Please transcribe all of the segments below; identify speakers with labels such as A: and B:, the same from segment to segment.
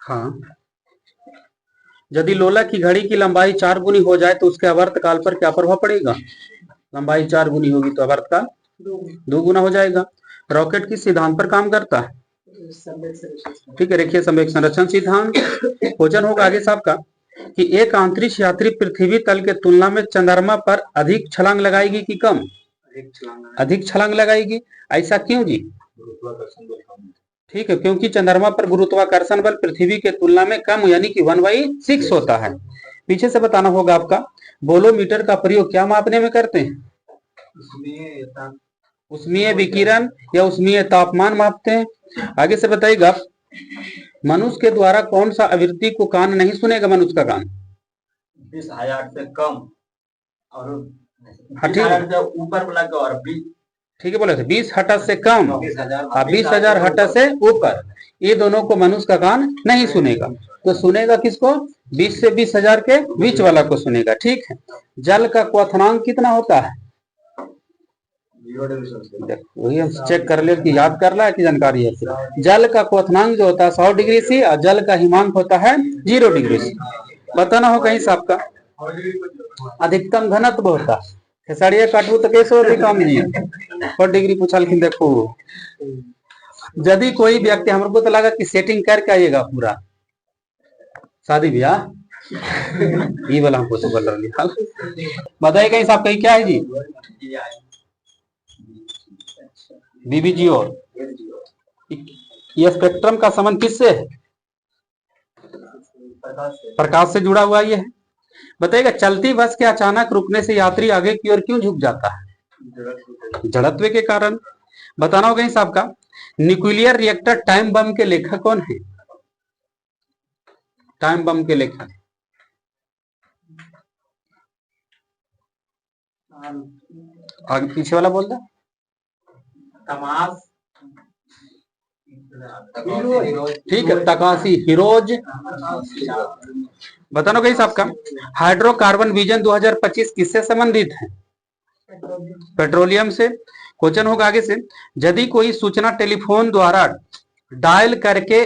A: हाँ, यदि लोला की घड़ी की लंबाई 4 गुनी हो जाए तो उसके आवर्तकाल पर क्या प्रभाव पड़ेगा? लंबाई 4 गुनी होगी तो आवर्तकाल 2 गुना हो जाएगा। रॉकेट किस सिद्धांत पर काम करता है? ठीक है, देखिए संवेग संरक्षण सिद्धांत। क्वेश्चन होगा आगे साहब का कि एक अंतरिक्ष यात्री पृथ्वी तल के तुलना में चंद्रमा पर अधिक छलांग लगाएगी कि कम? अधिक छलांग लगाएगी। ऐसा क्यों जी? ठीक है, क्योंकि चंद्रमा पर गुरुत्वाकर्षण बल पृथ्वी के तुलना में कम यानी कि 1/6 होता है। पीछे से बताना होगा आपका। बोलोमीटर का प्रयोग क्या मापने में करते हैं? उष्मीय विकिरण या उष्मीय तापमान मापते हैं। आगे से बताइएगा, मनुष्य के द्वारा कौन सा आवृत्ति को कान नहीं सुनेगा? मनुष्य का कान
B: 20,000 से कम और
A: हाँ, ठीक है,
B: ऊपर लगा और
A: ठीक है, बोले थे 20 हर्ट्ज से कम और 20,000 हर्ट्ज से ऊपर, ये दोनों को मनुष्य का कान नहीं सुनेगा। तो सुनेगा किसको? 20 से 20,000 के बीच वाला को सुनेगा। ठीक है। जल का क्वथनांक कितना होता है? वही हम चेक कर ले कि याद कर रहा है कि जानकारी है। जल का क्वथनांक जो होता है 100 डिग्री सी और जल का हिमांक होता है 0 डिग्री सी। बताना हो कहीं साहब का। अधिकतम घनत्व होता है, खेसाड़िया काटू तो कैसे होती काम नहीं है। 100 डिग्री पूछल कि देखो, यदि कोई व्यक्ति, हमको तो लगा कि सेटिंग करके आइएगा पूरा शादी ब्याह, ये वाला हमको तो बोल रहा। बताइए कहीं साहब, कहीं क्या है जी? बीबीजी। और ये स्पेक्ट्रम का संबंध किससे है? प्रकाश से जुड़ा हुआ ये है। बताइएगा, चलती बस के अचानक रुकने से यात्री आगे की ओर क्यों झुक जाता है? जड़त्व के कारण। बताना होगा साहब का। न्यूक्लियर रिएक्टर टाइम बम के लेखक कौन है? टाइम बम के लेखक आगे पीछे वाला बोल दो। ठीक है, तकाशी हिरोज। बताना कहीं साहब का। हाइड्रोकार्बन विजन 2025 किससे संबंधित है? पेट्रोलियम से। क्वेश्चन होगा आगे से, यदि कोई सूचना टेलीफोन द्वारा डायल करके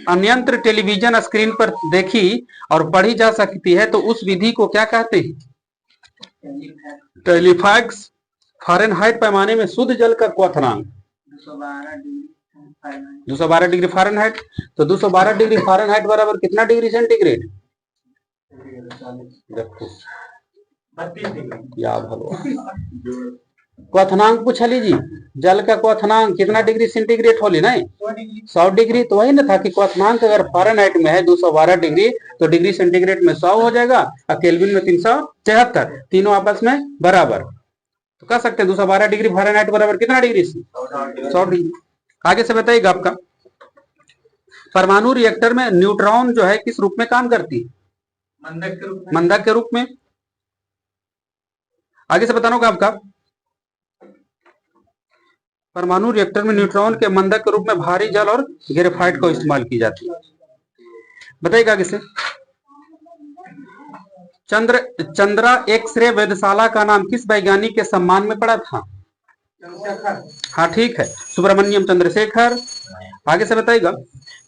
A: अन्यंत्र टेलीविजन स्क्रीन पर देखी और पढ़ी जा सकती है तो उस विधि को क्या कहते हैं? टेलीफैक्स। फ़ारेनहाइट पैमाने में शुद्ध जल का क्वथनांक 212 डिग्री फ़ारेनहाइट। तो 212 डिग्री फ़ारेनहाइट बराबर कितना डिग्री सेंटीग्रेड? याद भगवान। क्वथनांक पूछा लीजिए, जल का क्वथनांक कितना डिग्री सेंटीग्रेड होली नहीं? 100 डिग्री। तो वही ना था कि क्वथनांक अगर फ़ारेनहाइट में है 212 डिग्री तो डिग्री सेंटीग्रेड में 100 हो जाएगा और केल्विन में 373, तीनों आपस में बराबर। तो कह सकते हैं 212 डिग्री फ़ारेनहाइट बराबर कितना डिग्री से? 100 डिग्री। आगे से बताइएगा आपका। परमाणु रिएक्टर में न्यूट्रॉन जो है किस रूप में काम करती है? मंदक के रूप में। आगे से बताना होगा आपका। परमाणु रिएक्टर में न्यूट्रॉन के मंदक के रूप में भारी जल और ग्रेफाइट को इस्तेमाल की जाती है। बताइएगा आगे से। चंद्रा एक्सरे वेधशाला का नाम किस वैज्ञानिक के सम्मान में पड़ा था? हाँ, ठीक है, सुब्रमण्यम चंद्रशेखर। आगे से बताइएगा,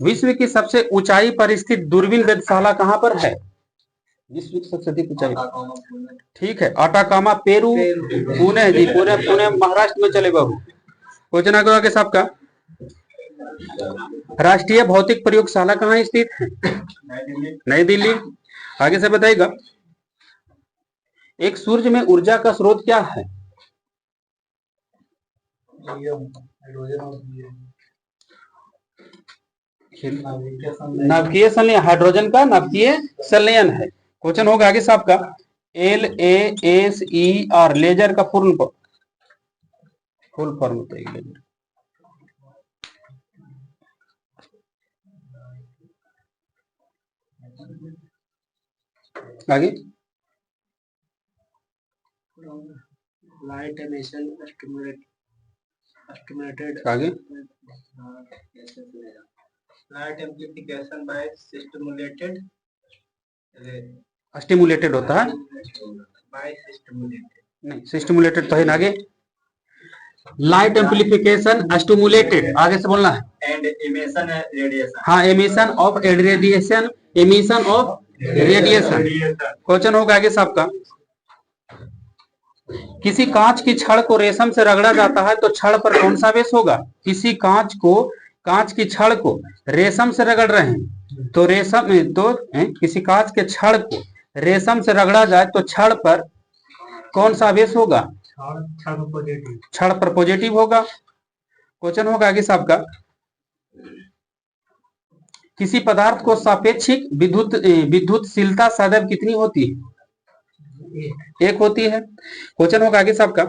A: विश्व की सबसे ऊंचाई पर स्थित दूरबीन वेधशाला कहां पर है? विश्व की सबसे अधिक ऊंचाई, ठीक है, आटाकामा पेरू, पुणे जी, पुणे महाराष्ट्र में चले बाबू। क्वेश्चन आगे साहब का। राष्ट्रीय भौतिक प्रयोगशाला कहाँ स्थित है? नई दिल्ली। आगे से बताइएगा, एक सूर्य में ऊर्जा का स्रोत क्या है? नाभिकीय संलयन, हाइड्रोजन का नाभिकीय संलयन है। क्वेश्चन होगा आगे साहब का। LASER लेजर का फुल फॉर्म होता है लेजर। आगे
B: लाइट एमिशन स्टिमुलेटेड।
A: आगे
B: लाइट एम्प्लीफिकेशन बाय
A: स्टिमुलेटेड होता है,
B: बाय
A: नहीं स्टिमुलेटेड तो है ना। आगे लाइट एम्पलीफिकेशन स्टिमुलेटेड, आगे से बोलना है।
B: And emission radiation.
A: हाँ, emission of radiation, emission of radiation. Question होगा आगे साहब का, किसी कांच की छड़ को रेशम से रगड़ा जाता है तो छड़ पर कौन सा आवेश होगा? किसी कांच की छड़ को रेशम से रगड़ रहे हैं तो किसी कांच के छड़ को रेशम से रगड़ा जाए तो छड़ पर कौन सा आवेश होगा? छड़ पर पॉजिटिव होगा। क्वेश्चन होगा आगे साहब का, किसी पदार्थ को सापेक्षिक विद्युतशीलता सदैव कितनी होती है? एक होती है। क्वेश्चन होगा आगे साहब का,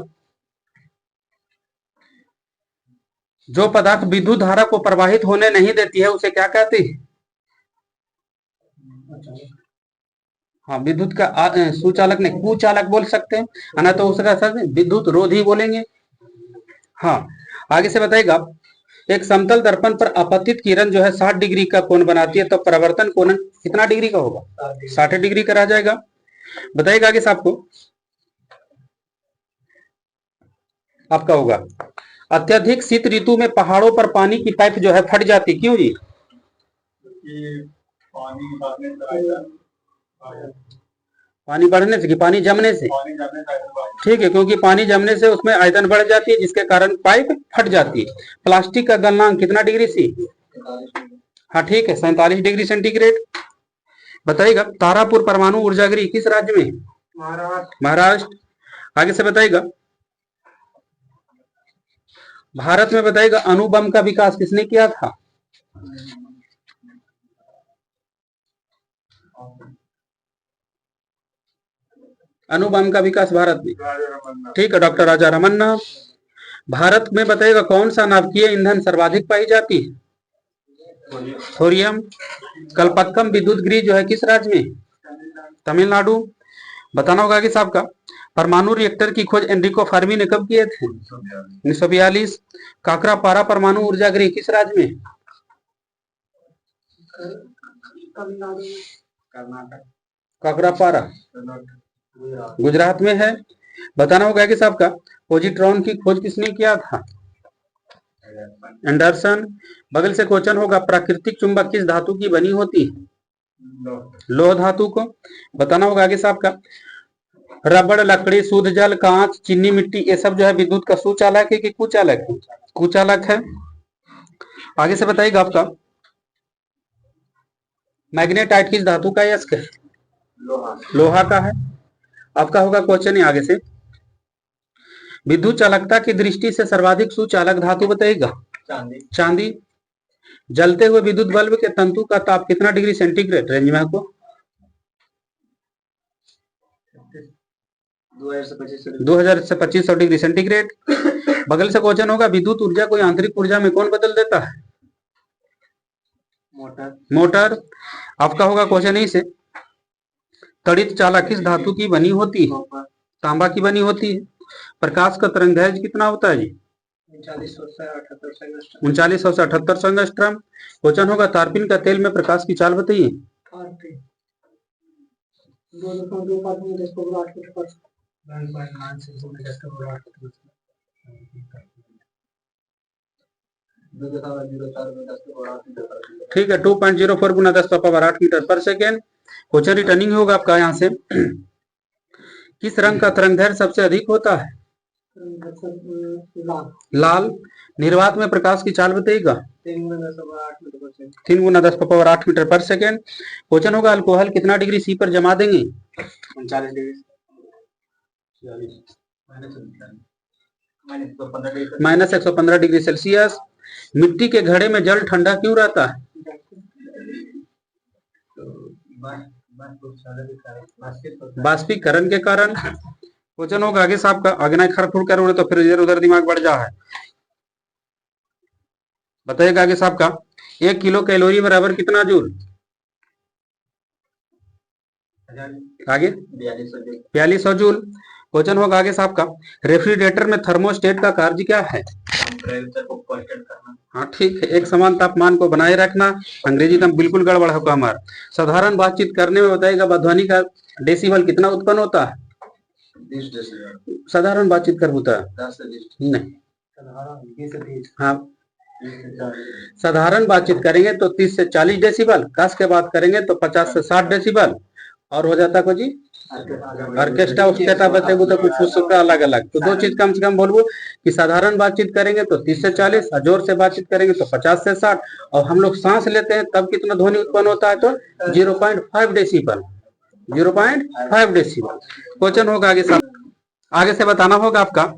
A: जो पदार्थ विद्युत धारा को प्रवाहित होने नहीं देती है उसे क्या कहते हैं? हाँ, विद्युत का सुचालक नहीं, कुचालक बोल सकते हैं, है ना, तो उसका विद्युत रोधी बोलेंगे। हाँ, आगे से बताइएगा, एक समतल दर्पण पर आपतित किरण जो है 60 डिग्री का कोण बनाती है तो परावर्तन कोण कितना डिग्री का होगा? 60 डिग्री का रह जाएगा। बताइएगा आगे साहब को, आपका होगा, अत्यधिक शीत ऋतु में पहाड़ों पर पानी की पाइप जो है फट जाती, क्यों जी? पानी बढ़ने से कि पानी जमने से? ठीक है, क्योंकि पानी जमने से उसमें आयतन बढ़ जाती है जिसके कारण पाइप फट जाती है। प्लास्टिक का गलनांक कितना डिग्री सी? हाँ ठीक है, 47 डिग्री सेंटीग्रेड। बताइएगा, तारापुर परमाणु ऊर्जा गृह किस राज्य में? महाराष्ट्र। आगे से बताइएगा, भारत में बताइएगा अणु बम का विकास किसने किया था? अणु बम का विकास भारत में, ठीक है, डॉक्टर राजा रमन्ना। भारत में बताइएगा कौन सा नाभिकीय ईंधन सर्वाधिक पाई जाती है? थोरियम। कलपक्कम विद्युत गृह जो है किस राज्य में? तमिलनाडु। बताना होगा कि साहब का, परमाणु रिएक्टर की खोज एनरिको फर्मी ने कब किए थे? 1942। काकरापारा परमाणु ऊर्जा गृह किस राज्य में? काकरापारा गुजरात में है। बताना होगा कि साहब का, पॉजिट्रॉन की खोज किसने किया था? एंडरसन। बगल से क्वेश्चन होगा, प्राकृतिक चुंबक किस धातु की बनी होती है? लोह धातु को। बताना होगा आगे साहब का, रबड़, लकड़ी, शुद्ध जल, कांच, चीनी मिट्टी, ये सब जो है विद्युत का सुचालक है कि कुचालक है? कुचालक है। आगे से बताइएगा आपका, मैग्नेटाइट किस धातु का यस्क है? लोहा का है। आपका होगा क्वेश्चन ही आगे से, विद्युत चालकता की दृष्टि से सर्वाधिक सुचालक धातु बताइएगा? चांदी। जलते हुए विद्युत बल्ब के तंतु का ताप कितना डिग्री सेंटीग्रेड रेंज में आपको? 2000 से 2500 डिग्री सेंटीग्रेड। बगल से क्वेश्चन होगा, विद्युत ऊर्जा को यांत्रिक ऊर्जा में कौन बदल देता है? मोटर। आपका होगा क्वेश्चन ही से, तड़ित चालक किस धातु की बनी होती है? तांबा की बनी होती है। प्रकाश का तरंगदैर्घ्य कितना होता है जी? 3900 से 7800 एंगस्ट्रॉम। क्वेश्चन होगा, तारपीन का तेल में प्रकाश की चाल बताइए? 2.04 ठीक है, 2.04 गुना 10⁻8 मीटर पर सेकेंड। क्वेश्चन रिटर्निंग होगा आपका यहाँ से, किस रंग का तरंगदैर्घ्य सबसे अधिक होता है? लाल। निर्वात में प्रकाश की चाल बताइएगा? 3 गुना 10⁻8 मीटर पर सेकेंड। क्वेश्चन होगा, अल्कोहल कितना डिग्री सी पर जमा देंगे? 39 डिग्री -115 डिग्री सेल्सियस। मिट्टी के घड़े में जल ठंडा क्यों रहता है? बाष्पीकरण के कारण। क्वेश्चन होगा आगे साहब का, आगे ना खरखुर करोगे तो फिर इधर उधर दिमाग बढ़ जा है। बताइएगा आगे साहब का, 1 किलो कैलोरी बराबर कितना जूल? आगे 4200 जूल। क्वेश्चन होगा आगे साहब का, रेफ्रिजरेटर में थर्मोस्टेट का कार्य क्या है? हाँ ठीक है, एक समान तापमान को बनाए रखना। अंग्रेजी तो बिल्कुल गड़बड़ होगा हमारा। साधारण बातचीत करने में बताइएगा, ध्वनि का डेसिबल कितना उत्पन्न होता है? 20 डेसिबल। साधारण बातचीत कर होता है नहीं, हाँ, साधारण बातचीत करेंगे तो 30 से 40 डेसिबल, कस के बात करेंगे तो 50 से 60 डेसिबल, और हो जाता को जी ऑर्केस्ट्रा उसकेटा बतेगु तो कुछ उसका अलग अलग। तो दो चीज कम से कम बोलबो कि साधारण बातचीत करेंगे तो 30 से 40, और जोर से बातचीत करेंगे तो 50 से 60, और हम लोग सांस लेते हैं तब कितना ध्वनि उत्पन्न होता है तो 0.5 डेसिबल, 0.5 डेसिबल। क्वेश्चन होगा आगे आगे से बताना होगा आपका,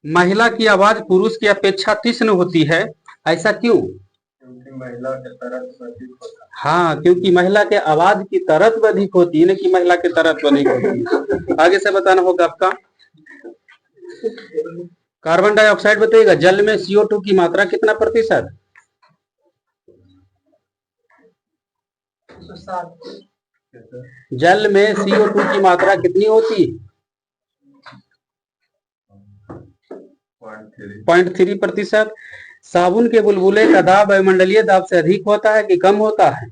A: महिला की आवाज पुरुष की अपेक्षा तीक्ष्ण होती है, ऐसा क्यों?
B: महिला के तरफ अधिक होता है।
A: हाँ, क्योंकि महिला के आवाज की तरत अधिक होती है ना कि महिला के तरत अधिक होती है। आगे से बताना होगा आपका, कार्बन डाइऑक्साइड बताइएगा, जल में CO2 की मात्रा कितना प्रतिशत? जल में CO2 की मात्रा कितनी होती है? 0.3%। साबुन के बुलबुले का दाब वायुमंडलीय दाब से अधिक होता है कि कम होता है?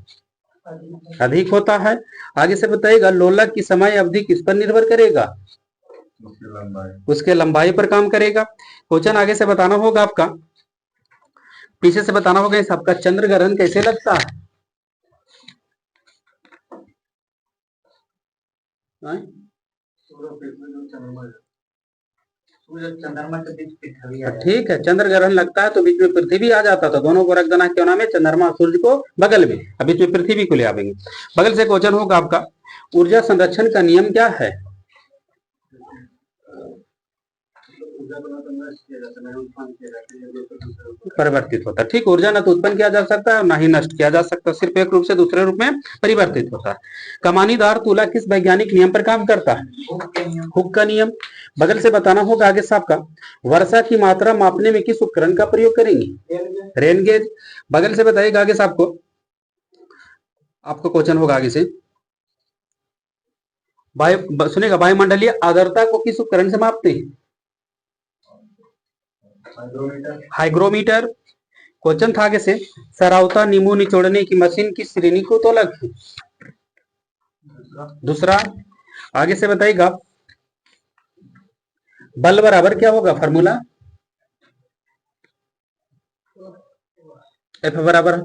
A: अधिक होता है। आगे से बताइएगा, लोलक की समय अवधि किस पर निर्भर करेगा? उसके लंबाई पर काम करेगा। क्वेश्चन आगे से बताना होगा आपका, पीछे से बताना होगा इस आपका चंद्र ग्रहण कैसे लगता है?
B: चंद्रमा के बीच पृथ्वी आ
A: ठीक है, चंद्र ग्रहण लगता है तो बीच में पृथ्वी आ जाता था, दोनों को रख देना क्यों नाम है, चंद्रमा सूर्य को बगल में, अब बीच में पृथ्वी को ले आवेंगे। बगल से क्वेश्चन होगा आपका, ऊर्जा संरक्षण का नियम क्या है? परिवर्तित होता है। ठीक, ऊर्जा न तो उत्पन्न किया जा सकता है और ना ही नष्ट किया जा सकता, सिर्फ एक रूप से दूसरे रूप में परिवर्तित होता है। कमानीदार तुला किस वैज्ञानिक नियम पर काम करता है? हुक का नियम। बगल से बताना होगा आगे साहब का, वर्षा की मात्रा मापने में किस उपकरण का प्रयोग करेंगे? Rain gauge. बगल से बताइएगा आगे साहब को, आपको क्वेश्चन होगा आगे से, सुनेगा, वायुमंडलीय आर्द्रता को किस उपकरण से मापते हैं? हाइग्रोमीटर। क्वेश्चन था आगे से, सरावता नींबू निचोड़ने की मशीन की श्रेणी को तो अलग है? दूसरा। आगे से बताइएगा, बल बराबर क्या होगा फार्मूला? F बराबर,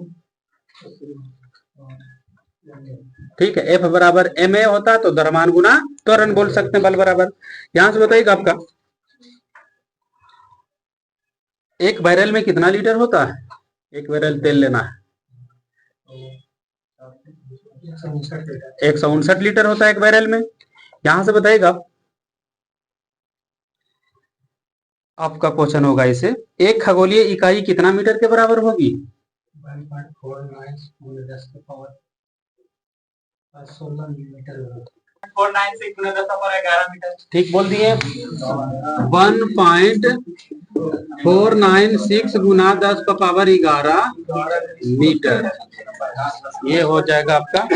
A: ठीक है, F बराबर ma होता है तो द्रव्यमान गुना त्वरण बोल सकते हैं, बल बराबर। यहां से बताइएगा आपका, एक बैरल में कितना लीटर होता है? एक बैरल तेल लेना है, 159 लीटर होता है एक बैरल में। यहां से बताइएगा आपका क्वेश्चन होगा इसे, एक खगोलीय इकाई कितना मीटर के बराबर होगी?
B: 1.496 मीटर।
A: ठीक बोल दिए, 1.496 गुना 10⁻11 मीटर, ये हो जाएगा आपका